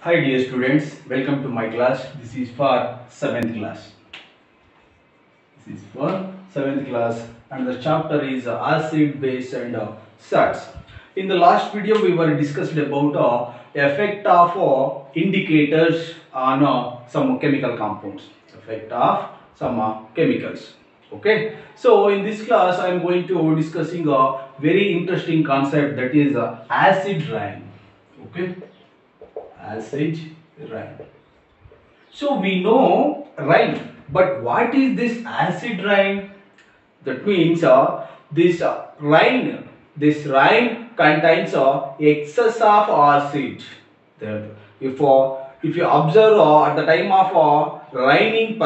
Hi dear students, welcome to my class. This is for 7th class. This is for 7th class and the chapter is acid, base and salts. In the last video we were discussed about effect of indicators on some chemical compounds. Effect of some chemicals. Okay. So in this class I am going to discussing a very interesting concept, that is acid rain. Okay. Acid rain. So we know rain, but what is this acid rain? That means this rain contains excess of acid. That if you observe at the time of raining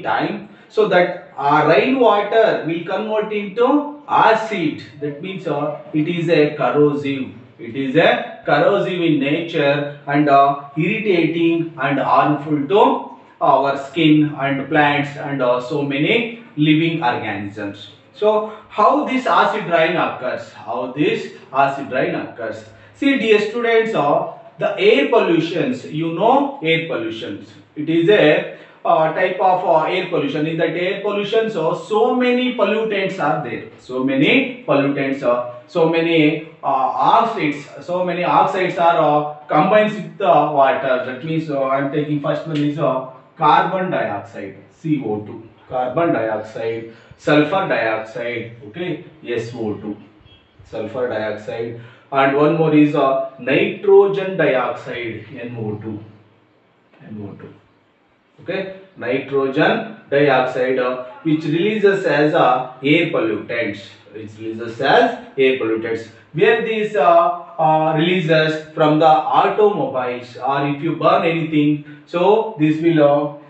time, so that rainwater will convert into acid. That means it is a corrosive. It is a corrosive in nature and irritating and harmful to our skin and plants and so many living organisms. So how this acid rain occurs? How this acid rain occurs? See dear students, the air pollutions, you know air pollutions. It is a type of air pollution. In that air pollution, so many pollutants are there. So many pollutants, so many oxides are combined with the water. That means I am taking first one is carbon dioxide, CO2, carbon dioxide, sulfur dioxide, okay, SO2, sulfur dioxide, and one more is nitrogen dioxide, NO2, NO2. Okay, nitrogen dioxide, which releases as air pollutants, where these releases from the automobiles, or if you burn anything, so this will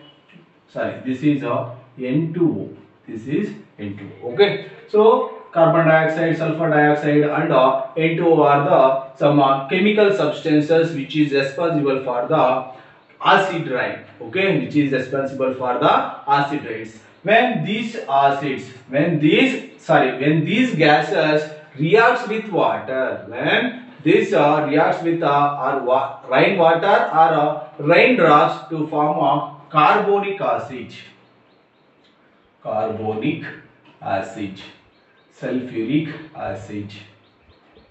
this is N2O, this is N2O. Okay, so carbon dioxide, sulfur dioxide and N2O are the some chemical substances which is responsible for the acid rain. Okay, which is responsible for the acid rains. When these acids, when these gases reacts with water, when this reacts with rainwater or raindrops to form carbonic acid, carbonic acid, sulfuric acid,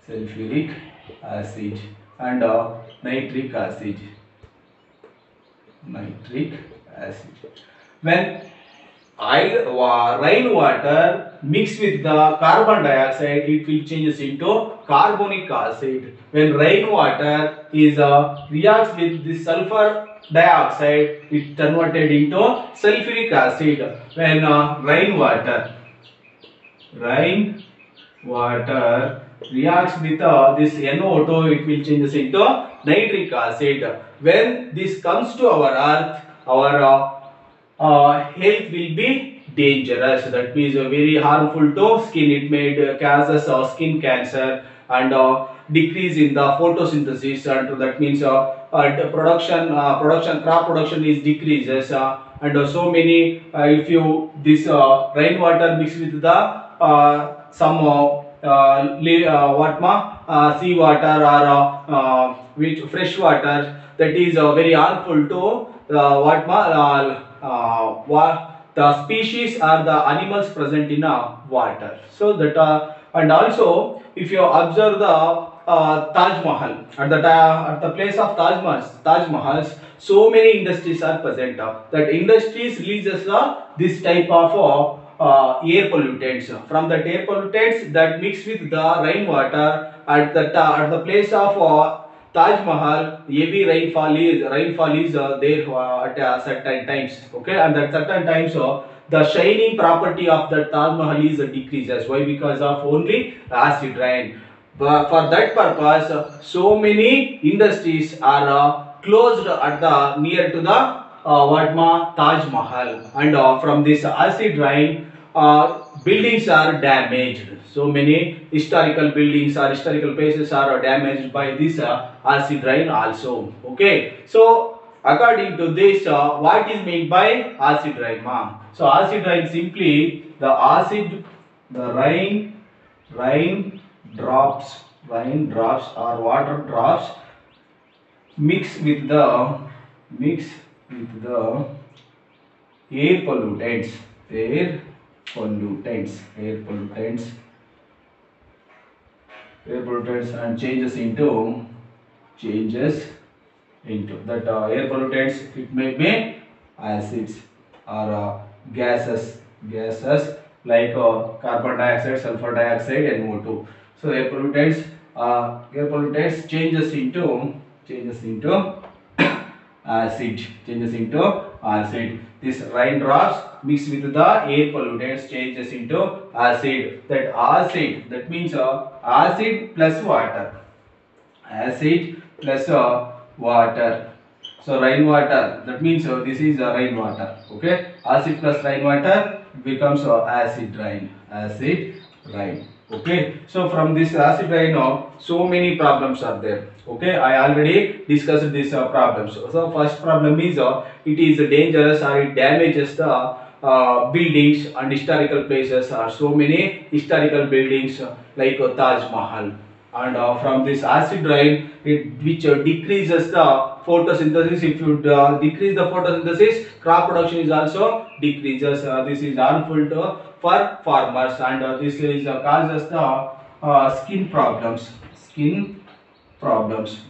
sulfuric acid and nitric acid, nitric acid. When rainwater mixed with the carbon dioxide, it will changes into carbonic acid. When rainwater is reacts with the sulfur dioxide, it converted into sulfuric acid. When rainwater reacts with this NO2, it will changes into nitric acid. When this comes to our earth, our health will be dangerous. That means very harmful to skin. It may causes skin cancer and decrease in the photosynthesis, and that means the crop production is decreases, and so many if you this rainwater mixed with the some sea water or which fresh water, that is very harmful to the species or the animals present in water. So that and also if you observe the Taj Mahal, at the place of Taj Mahals, so many industries are present. That industries releases this type of air pollutants. From that air pollutants that mix with the rainwater at the place of Taj Mahal, heavy rainfall is there at certain times. Okay, and at certain times the shining property of the Taj Mahal is decreases. Why? Because of only acid rain. But for that purpose, so many industries are closed at the near to the Taj Mahal, and from this acid rain, buildings are damaged. So many historical buildings or historical places are damaged by this acid rain also. Okay, so according to this, what is meant by acid rain, ma? So acid rain simply the acid, the rain drops or water drops mix with the air pollutants, air pollutants, air pollutants, air pollutants, and changes into that air pollutants. It may be acids or gases like carbon dioxide, sulfur dioxide, and NO2. So air pollutants changes into changes into acid. This raindrops mix with the air pollutants changes into acid. That means acid plus water. Acid plus water. So rainwater, that means this is rainwater. Okay, acid plus rainwater becomes acid rain. Acid rain. Okay, so from this acid rain, so many problems are there. Okay, I already discussed these problems. So first problem is it is dangerous or it damages the buildings and historical places. Are so many historical buildings like Taj Mahal. And from this acid rain, which decreases the photosynthesis. If you decrease the photosynthesis, crop production is also decreases. This is harmful for farmers, and this is causes the skin problems, skin problems,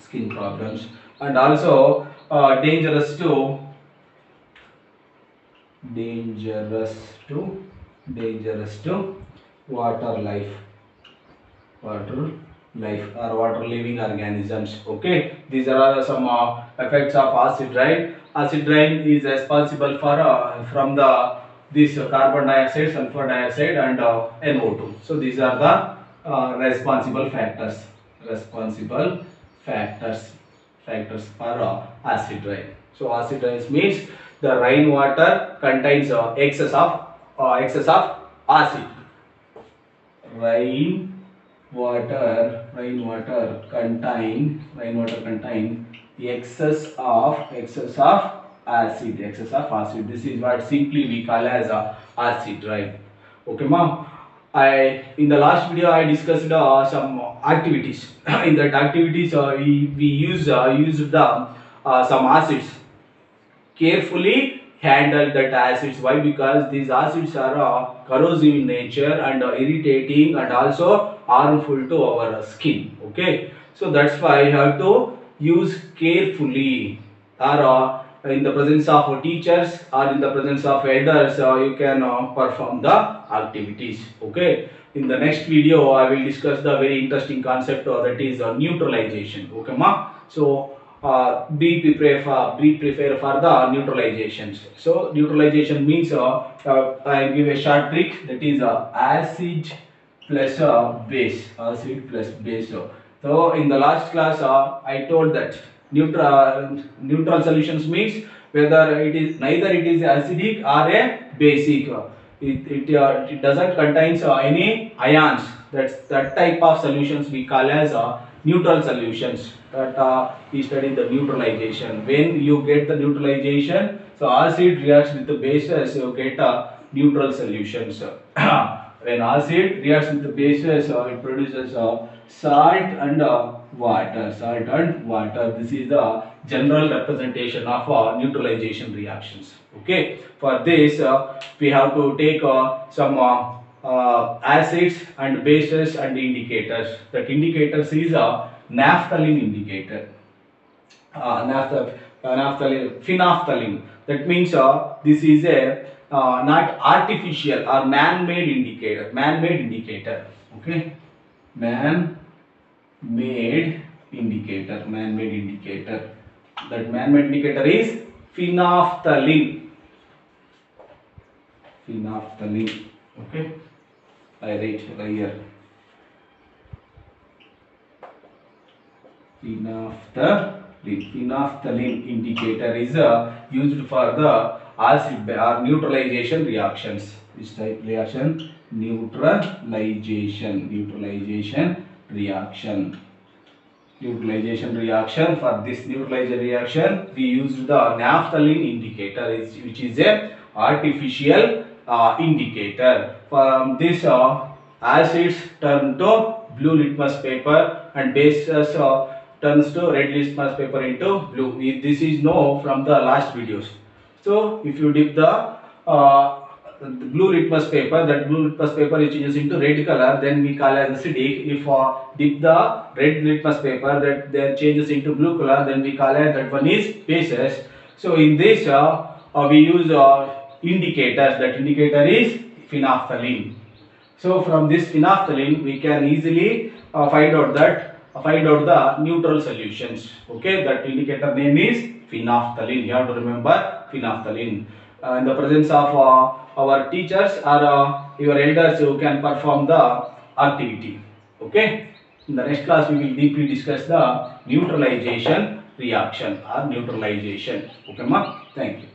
skin problems, and also dangerous to dangerous to water life, water or water living organisms. Okay, these are some effects of acid rain. Acid rain is responsible for from the this carbon dioxide, sulfur dioxide, and NO2. So these are the responsible factors, responsible factors factors for acid rain. So acid rain means the rainwater contains excess of acid. Rainwater contain excess of acid. This is what simply we call as acid rain. Okay, ma'am. In the last video I discussed some activities. In that activities we used the some acids. Carefully handle that acids. Why? Because these acids are corrosive in nature and irritating and also harmful to our skin. Okay, so that's why you have to use carefully, or in the presence of teachers or in the presence of elders you can perform the activities. Okay, in the next video I will discuss the very interesting concept that is neutralization. Okay, ma. So be prepared for the neutralizations. So neutralization means I give a short trick, that is acid plus base, acid plus base. So in the last class I told that neutral solutions means whether it is acidic or a basic. It doesn't contains any ions. That type of solutions we call as neutral solutions. That we study the neutralization. When you get the neutralization, so acid reacts with the bases, you get neutral solutions. When acid reacts with the bases, it produces salt and water. This is the general representation of neutralization reactions. Okay, for this we have to take some acids and bases and indicators. That indicators is a naphthalene indicator. Phenolphthalein. That means this is a not artificial or man-made indicator. Okay, man-made indicator. That man-made indicator is phenolphthalein. Okay, I write right here. Phenolphthalein indicator is used for the acid or neutralization reactions. This type reaction, neutralization reaction. For this neutralization reaction, we use the naphthalene indicator, which is a artificial indicator. From this acids turn to blue litmus paper and bases turns to red litmus paper into blue. This is known from the last videos. So if you dip the blue litmus paper, that blue litmus paper is changes into red color, then we call as acidic. If dip the red litmus paper, that then changes into blue color, then we call as that one is bases. So in this we use indicators. That indicator is phenolphthalein. So from this phenolphthalein we can easily find out the neutral solutions. Okay, that indicator name is phenolphthalein. You have to remember phenolphthalein. In the presence of our teachers or your elders, you can perform the activity. Okay. In the next class we will deeply discuss the neutralization reaction or neutralization. Okay, ma. Thank you.